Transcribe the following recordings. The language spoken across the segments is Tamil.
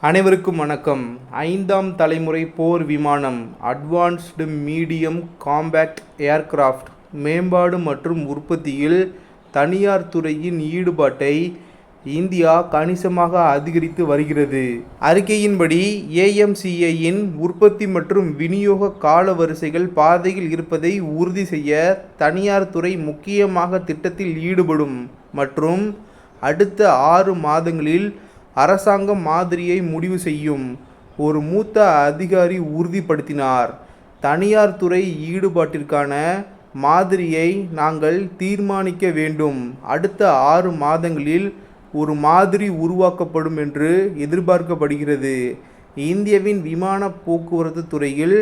அனைவருக்கும் வணக்கம். 5ஆம் தலைமுறை போர் விமானம் அட்வான்ஸ்டு மீடியம் காம்பேக்ட் ஏர்கிராஃப்ட் மேம்பாடு மற்றும் உற்பத்தியில் தனியார் துறையின் ஈடுபாட்டை இந்தியா கணிசமாக அதிகரித்து வருகிறது. அறிக்கையின்படி AMCAயின் உற்பத்தி மற்றும் விநியோக காலவரிசைகள் பாதையில் இருப்பதை உறுதி செய்ய தனியார் துறை முக்கியமாக திட்டத்தில் ஈடுபடும் மற்றும் அடுத்த 6 மாதங்களில் அரசாங்கம் மாதிரியை முடிவு செய்யும். ஒரு மூத்த அதிகாரி உறுதிப்படுத்தினார். தனியார் துறை ஈடுபாட்டிற்கான மாதிரியை நாங்கள் தீர்மானிக்க வேண்டும். அடுத்த 6 மாதங்களில் ஒரு மாதிரி உருவாக்கப்படும் என்று எதிர்பார்க்கப்படுகிறது. இந்தியாவின் விமான போக்குவரத்து துறையில்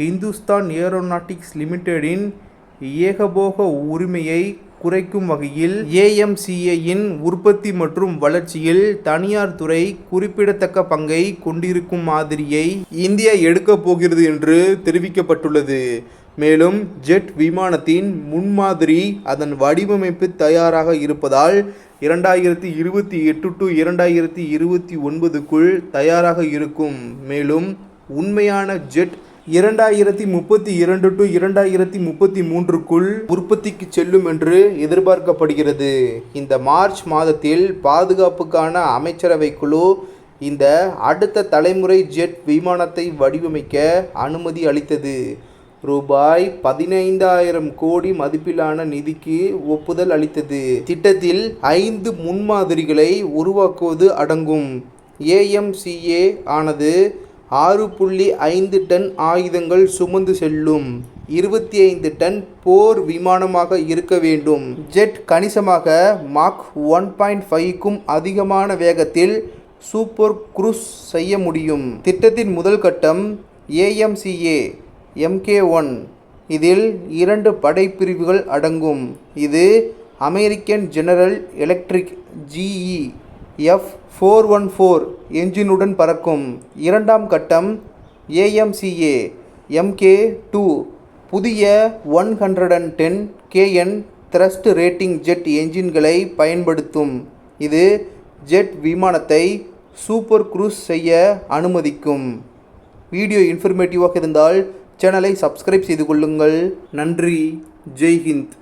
இந்துஸ்தான் ஏரோநாட்டிக்ஸ் லிமிடெடின் ஏகபோக உரிமையை குறைக்கும் வகையில் AMCAயின் உற்பத்தி மற்றும் வளர்ச்சியில் தனியார் துறை குறிப்பிடத்தக்க பங்கை கொண்டிருக்கும் மாதிரியை இந்தியா எடுக்கப் போகிறது என்று தெரிவிக்கப்பட்டுள்ளது. மேலும் ஜெட் விமானத்தின் முன்மாதிரி அதன் வடிவமைப்பு தயாராக இருப்பதால் 2028 to 2029க்குள் தயாராக இருக்கும். மேலும் உண்மையான ஜெட் 2032 to 2033க்குள் உற்பத்திக்கு செல்லும் என்று எதிர்பார்க்கப்படுகிறது. இந்த மார்ச் மாதத்தில் பாதுகாப்புக்கான அமைச்சரவை குழு இந்த அடுத்த தலைமுறை ஜெட் விமானத்தை வடிவமைக்க அனுமதி அளித்தது. ரூபாய் 15,000 கோடி மதிப்பிலான நிதிக்கு ஒப்புதல் அளித்தது. திட்டத்தில் 5 முன்மாதிரிகளை உருவாக்குவது அடங்கும். AMCA ஆனது 6.5 டன் ஆயுதங்கள் சுமந்து செல்லும் 25 டன் போர் விமானமாக இருக்க வேண்டும். ஜெட் கணிசமாக மாக் 1.5க்கும் அதிகமான வேகத்தில் சூப்பர் குரூஸ் செய்ய முடியும். திட்டத்தின் முதல் கட்டம் AMCA Mk1. இதில் 2 படைப்பிரிவுகள் அடங்கும். இது American general electric GE F414 என்ஜினுடன் பறக்கும். இரண்டாம் கட்டம் AMCA Mk2 புதிய 110 kN த்ரஸ்ட் ரேட்டிங் ஜெட் என்ஜின்களை பயன்படுத்தும். இது ஜெட் விமானத்தை சூப்பர் குரூஸ் செய்ய அனுமதிக்கும். வீடியோ இன்ஃபர்மேட்டிவாக இருந்தால் சேனலை சப்ஸ்கிரைப் செய்து கொள்ளுங்கள். நன்றி. ஜெய் ஹிந்த்.